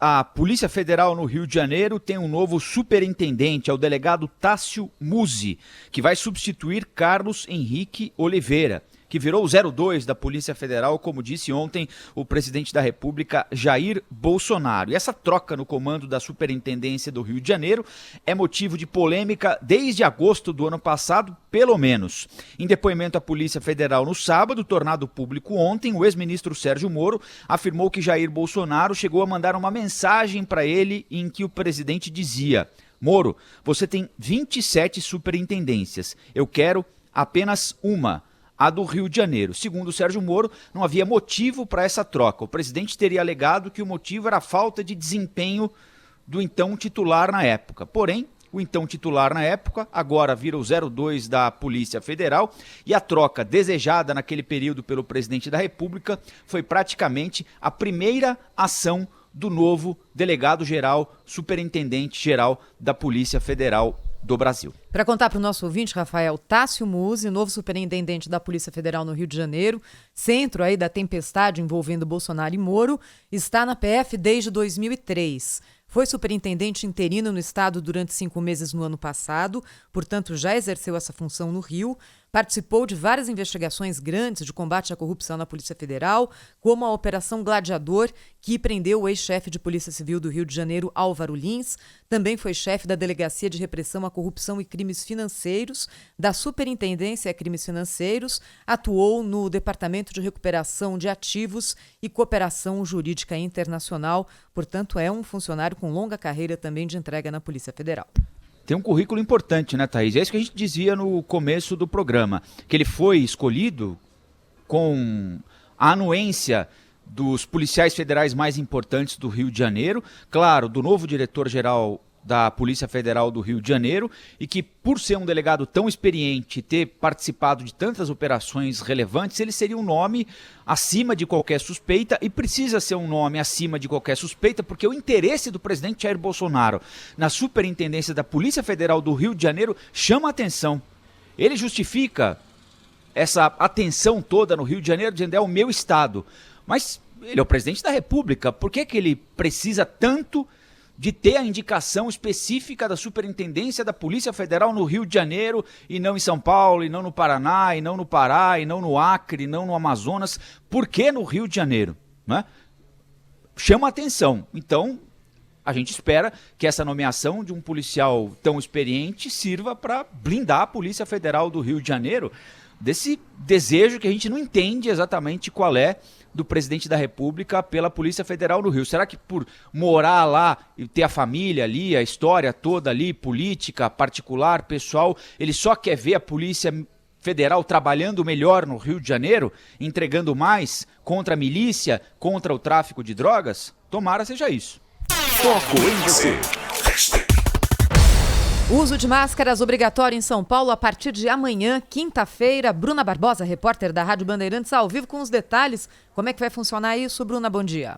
a Polícia Federal no Rio de Janeiro tem um novo superintendente, é o delegado Tássio Musi, que vai substituir Carlos Henrique Oliveira, que virou o 02 da Polícia Federal, como disse ontem o presidente da República, Jair Bolsonaro. E essa troca no comando da Superintendência do Rio de Janeiro é motivo de polêmica desde agosto do ano passado, pelo menos. Em depoimento à Polícia Federal no sábado, tornado público ontem, o ex-ministro Sérgio Moro afirmou que Jair Bolsonaro chegou a mandar uma mensagem para ele em que o presidente dizia: Moro, você tem 27 superintendências, eu quero apenas uma, a do Rio de Janeiro. Segundo Sérgio Moro, não havia motivo para essa troca. O presidente teria alegado que o motivo era a falta de desempenho do então titular na época. Porém, o então titular na época agora vira o 02 da Polícia Federal e a troca desejada naquele período pelo presidente da República foi praticamente a primeira ação do novo delegado-geral, superintendente-geral da Polícia Federal do Brasil. Para contar para o nosso ouvinte, Rafael, Tássio Musi, novo superintendente da Polícia Federal no Rio de Janeiro, centro aí da tempestade envolvendo Bolsonaro e Moro, está na PF desde 2003. Foi superintendente interino no estado durante 5 meses no ano passado, portanto já exerceu essa função no Rio, participou de várias investigações grandes de combate à corrupção na Polícia Federal, como a Operação Gladiador, que prendeu o ex-chefe de Polícia Civil do Rio de Janeiro, Álvaro Lins. Também foi chefe da Delegacia de Repressão à Corrupção e Crimes Financeiros, da Superintendência a Crimes Financeiros, atuou no Departamento de Recuperação de Ativos e Cooperação Jurídica Internacional, portanto é um funcionário com longa carreira também de entrega na Polícia Federal. Tem um currículo importante, né, Thaís? É isso que a gente dizia no começo do programa, que ele foi escolhido com a anuência dos policiais federais mais importantes do Rio de Janeiro, claro, do novo diretor-geral da Polícia Federal do Rio de Janeiro, e que, por ser um delegado tão experiente e ter participado de tantas operações relevantes, ele seria um nome acima de qualquer suspeita, e precisa ser um nome acima de qualquer suspeita, porque o interesse do presidente Jair Bolsonaro na superintendência da Polícia Federal do Rio de Janeiro chama a atenção. Ele justifica essa atenção toda no Rio de Janeiro, dizendo é o meu estado. Mas ele é o presidente da República, por que ele precisa tanto de ter a indicação específica da superintendência da Polícia Federal no Rio de Janeiro e não em São Paulo, e não no Paraná, e não no Pará, e não no Acre, e não no Amazonas? Por que no Rio de Janeiro? Né? Chama atenção. Então, a gente espera que essa nomeação de um policial tão experiente sirva para blindar a Polícia Federal do Rio de Janeiro desse desejo que a gente não entende exatamente qual é do presidente da República pela Polícia Federal no Rio. Será que por morar lá e ter a família ali, a história toda ali, política, particular, pessoal, ele só quer ver a Polícia Federal trabalhando melhor no Rio de Janeiro, entregando mais contra a milícia, contra o tráfico de drogas? Tomara seja isso. Foco em você. Uso de máscaras obrigatório em São Paulo a partir de amanhã, quinta-feira. Bruna Barbosa, repórter da Rádio Bandeirantes, ao vivo com os detalhes. Como é que vai funcionar isso, Bruna? Bom dia.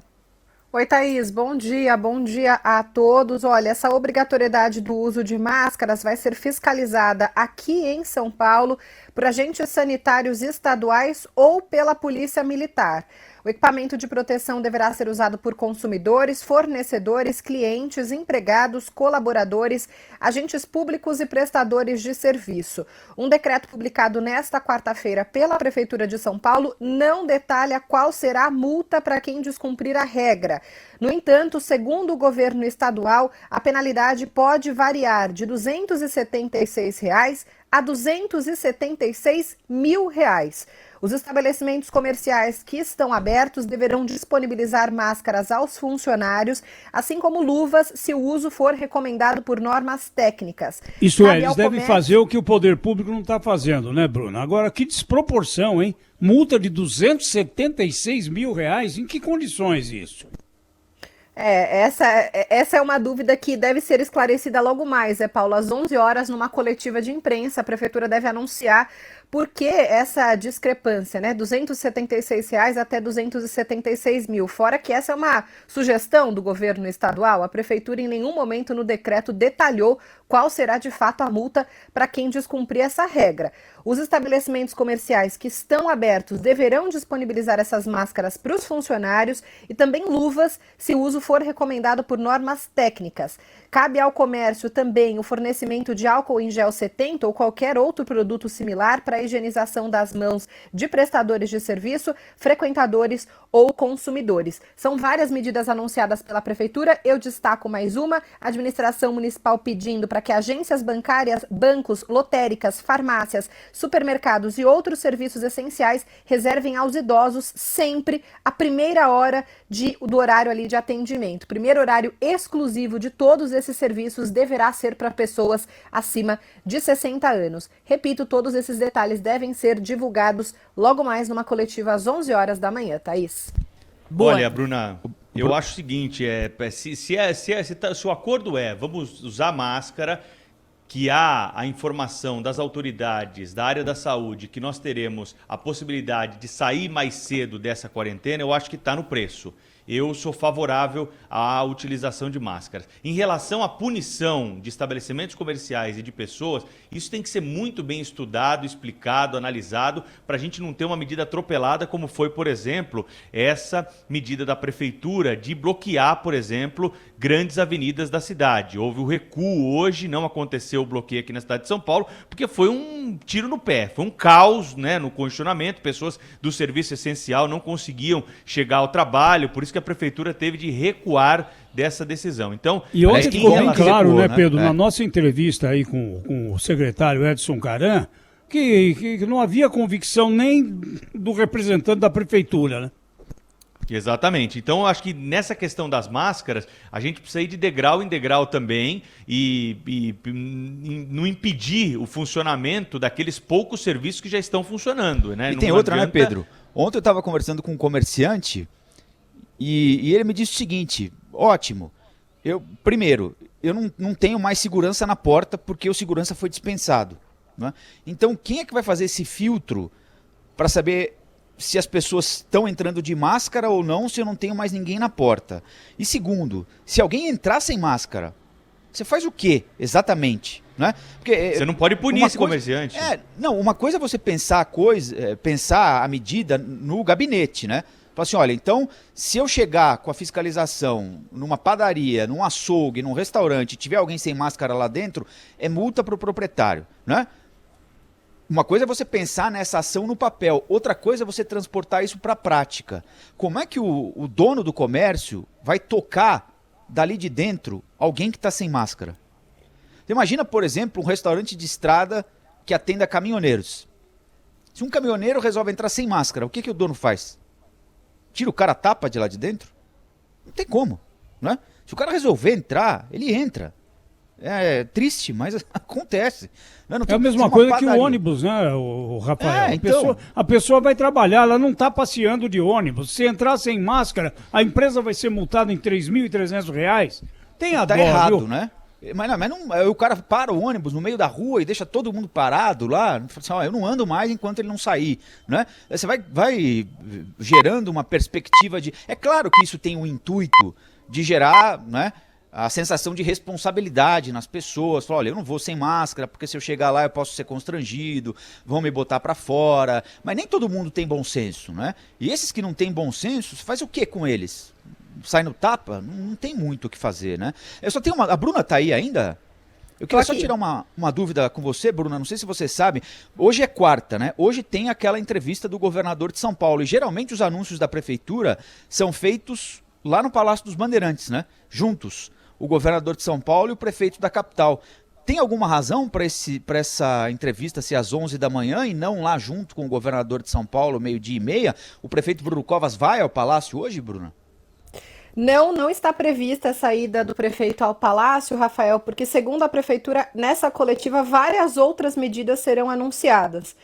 Oi, Thaís, bom dia a todos. Olha, essa obrigatoriedade do uso de máscaras vai ser fiscalizada aqui em São Paulo por agentes sanitários estaduais ou pela Polícia Militar. O equipamento de proteção deverá ser usado por consumidores, fornecedores, clientes, empregados, colaboradores, agentes públicos e prestadores de serviço. Um decreto publicado nesta quarta-feira pela Prefeitura de São Paulo não detalha qual será a multa para quem descumprir a regra. No entanto, segundo o governo estadual, a penalidade pode variar de R$ 276 a R$ 276 mil. Os estabelecimentos comerciais que estão abertos deverão disponibilizar máscaras aos funcionários, assim como luvas, se o uso for recomendado por normas técnicas. Isso é, eles devem fazer o que o poder público não está fazendo, né, Bruno? Agora, que desproporção, hein? Multa de R$ 276 mil, em que condições isso? Essa é uma dúvida que deve ser esclarecida logo mais, Paulo. Às 11 horas, numa coletiva de imprensa, a Prefeitura deve anunciar Por que essa discrepância, né? R$ 276 até 276 mil? Fora que essa é uma sugestão do governo estadual, a prefeitura em nenhum momento no decreto detalhou qual será de fato a multa para quem descumprir essa regra. Os estabelecimentos comerciais que estão abertos deverão disponibilizar essas máscaras para os funcionários e também luvas, se o uso for recomendado por normas técnicas. Cabe ao comércio também o fornecimento de álcool em gel 70 ou qualquer outro produto similar para a higienização das mãos de prestadores de serviço, frequentadores ou consumidores. São várias medidas anunciadas pela prefeitura. Eu destaco mais uma: a administração municipal pedindo para que agências bancárias, bancos, lotéricas, farmácias, supermercados e outros serviços essenciais reservem aos idosos sempre a primeira hora do horário ali de atendimento. Primeiro horário exclusivo de todos esses serviços deverá ser para pessoas acima de 60 anos. Repito, todos esses detalhes devem ser divulgados logo mais numa coletiva às 11 horas da manhã, Thaís. Boa. Olha, Bruna, eu acho o seguinte, se o acordo vamos usar máscara, que há a informação das autoridades da área da saúde que nós teremos a possibilidade de sair mais cedo dessa quarentena, eu acho que está no preço. Eu sou favorável à utilização de máscaras. Em relação à punição de estabelecimentos comerciais e de pessoas, isso tem que ser muito bem estudado, explicado, analisado, para a gente não ter uma medida atropelada, como foi, por exemplo, essa medida da prefeitura de bloquear, por exemplo, grandes avenidas da cidade. Houve o recuo hoje, não aconteceu o bloqueio aqui na cidade de São Paulo, porque foi um tiro no pé, foi um caos, né, no congestionamento, pessoas do serviço essencial não conseguiam chegar ao trabalho, por isso que a prefeitura teve de recuar dessa decisão. Então, e ontem ficou bem claro, recuou, né, Pedro, na nossa entrevista aí com o secretário Edson Caran, que não havia convicção nem do representante da prefeitura, né? Exatamente. Então, eu acho que nessa questão das máscaras, a gente precisa ir de degrau em degrau também e não impedir o funcionamento daqueles poucos serviços que já estão funcionando, né? E tem outra, né, Pedro? Ontem eu estava conversando com um comerciante e ele me disse o seguinte: ótimo, primeiro, eu não tenho mais segurança na porta porque o segurança foi dispensado, né? Então, quem é que vai fazer esse filtro para saber se as pessoas estão entrando de máscara ou não, se eu não tenho mais ninguém na porta? E segundo, se alguém entrar sem máscara, você faz o quê exatamente? Né? Porque, você não pode punir esse comerciante. Não, uma coisa é você pensar a medida no gabinete, né? Fala assim, olha, então, se eu chegar com a fiscalização numa padaria, num açougue, num restaurante, e tiver alguém sem máscara lá dentro, é multa para o proprietário, né? Uma coisa é você pensar nessa ação no papel, outra coisa é você transportar isso para a prática. Como é que o dono do comércio vai tocar dali de dentro alguém que está sem máscara? Você imagina, por exemplo, um restaurante de estrada que atenda caminhoneiros. Se um caminhoneiro resolve entrar sem máscara, o que o dono faz? Tira o cara a tapa de lá de dentro? Não tem como, né? Se o cara resolver entrar, ele entra. É triste, mas acontece. Não é a mesma coisa que o ônibus, né, o Rafael? Então... a pessoa vai trabalhar, ela não está passeando de ônibus. Se entrar sem máscara, a empresa vai ser multada em R$ 3.300. Tem a dó, errado, viu? Né? Mas o cara para o ônibus no meio da rua e deixa todo mundo parado lá. Assim, eu não ando mais enquanto ele não sair, né? Você vai gerando uma perspectiva de... É claro que isso tem um intuito de gerar, né, a sensação de responsabilidade nas pessoas. Falar, olha, eu não vou sem máscara, porque se eu chegar lá eu posso ser constrangido, vão me botar pra fora. Mas nem todo mundo tem bom senso, né? E esses que não têm bom senso, faz o que com eles? Sai no tapa? Não tem muito o que fazer, né? Eu só tenho A Bruna tá aí ainda? Eu queria só tirar uma dúvida com você, Bruna, não sei se você sabe. Hoje é quarta, né? Hoje tem aquela entrevista do governador de São Paulo. E geralmente os anúncios da prefeitura são feitos lá no Palácio dos Bandeirantes, né? Juntos. O governador de São Paulo e o prefeito da capital. Tem alguma razão para essa entrevista ser às 11 da manhã e não lá junto com o governador de São Paulo, 12:30? O prefeito Bruno Covas vai ao Palácio hoje, Bruna? Não está prevista a saída do prefeito ao Palácio, Rafael, porque segundo a prefeitura, nessa coletiva, várias outras medidas serão anunciadas.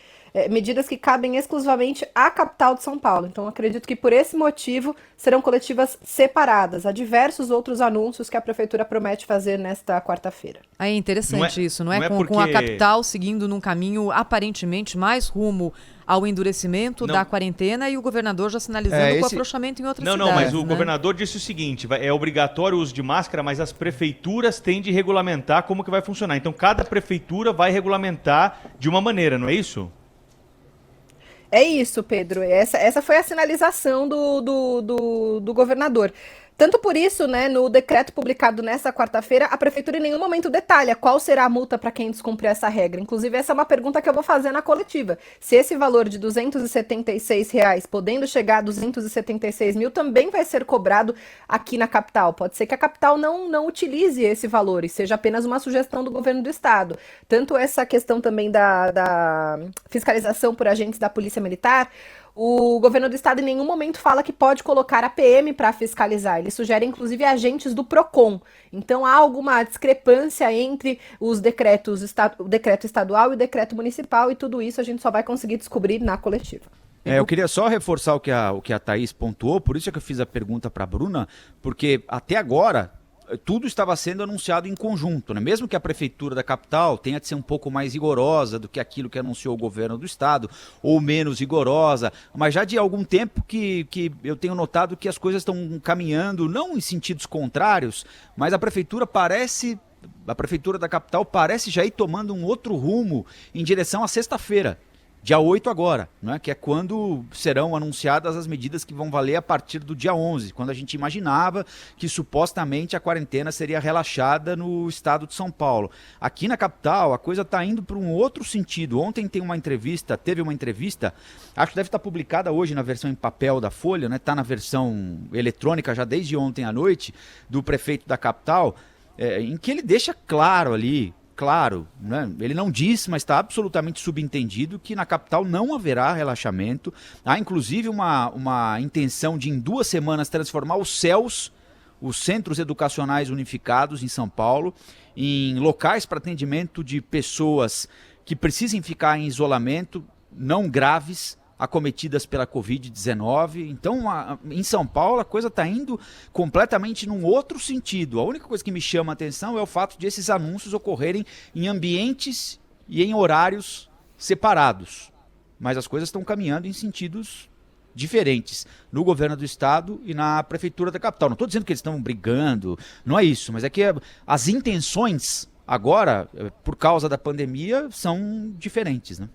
medidas que cabem exclusivamente à capital de São Paulo. Então, acredito que por esse motivo serão coletivas separadas. Há diversos outros anúncios que a Prefeitura promete fazer nesta quarta-feira. É interessante isso, não é? Porque... Com a capital seguindo num caminho aparentemente mais rumo ao endurecimento da quarentena e o governador já sinalizando o afrouxamento em outras cidades. Não, mas o governador disse o seguinte, é obrigatório o uso de máscara, mas as prefeituras têm de regulamentar como que vai funcionar. Então, cada prefeitura vai regulamentar de uma maneira, não é isso? É isso, Pedro. Essa foi a sinalização do governador. Tanto por isso, né, no decreto publicado nesta quarta-feira, a Prefeitura em nenhum momento detalha qual será a multa para quem descumprir essa regra. Inclusive, essa é uma pergunta que eu vou fazer na coletiva. Se esse valor de R$ 276, podendo chegar a 276 mil, também vai ser cobrado aqui na capital. Pode ser que a capital não utilize esse valor e seja apenas uma sugestão do governo do estado. Tanto essa questão também da fiscalização por agentes da Polícia Militar, o governo do estado em nenhum momento fala que pode colocar a PM para fiscalizar. Ele sugere, inclusive, agentes do PROCON. Então, há alguma discrepância entre os decretos, o decreto estadual e o decreto municipal, e tudo isso a gente só vai conseguir descobrir na coletiva. Eu queria só reforçar o que a Thaís pontuou, por isso é que eu fiz a pergunta para a Bruna, porque até agora tudo estava sendo anunciado em conjunto, né? Mesmo que a prefeitura da capital tenha de ser um pouco mais rigorosa do que aquilo que anunciou o governo do estado, ou menos rigorosa, mas já de algum tempo que eu tenho notado que as coisas estão caminhando, não em sentidos contrários, mas a prefeitura da capital parece já ir tomando um outro rumo em direção à sexta-feira. Dia 8 agora, né, que é quando serão anunciadas as medidas que vão valer a partir do dia 11, quando a gente imaginava que supostamente a quarentena seria relaxada no estado de São Paulo. Aqui na capital a coisa está indo para um outro sentido. Ontem teve uma entrevista, acho que deve estar publicada hoje na versão em papel da Folha, né, está na versão eletrônica já desde ontem à noite, do prefeito da capital, em que ele deixa claro ali, né? Ele não disse, mas está absolutamente subentendido que na capital não haverá relaxamento. Há inclusive uma intenção de em 2 semanas transformar os CEUs, os Centros Educacionais Unificados em São Paulo, em locais para atendimento de pessoas que precisem ficar em isolamento, não graves, acometidas pela Covid-19. Então, em São Paulo, a coisa está indo completamente num outro sentido. A única coisa que me chama a atenção é o fato de esses anúncios ocorrerem em ambientes e em horários separados. Mas as coisas estão caminhando em sentidos diferentes no governo do estado e na prefeitura da capital. Não estou dizendo que eles estão brigando, não é isso, mas é que as intenções agora, por causa da pandemia, são diferentes, né?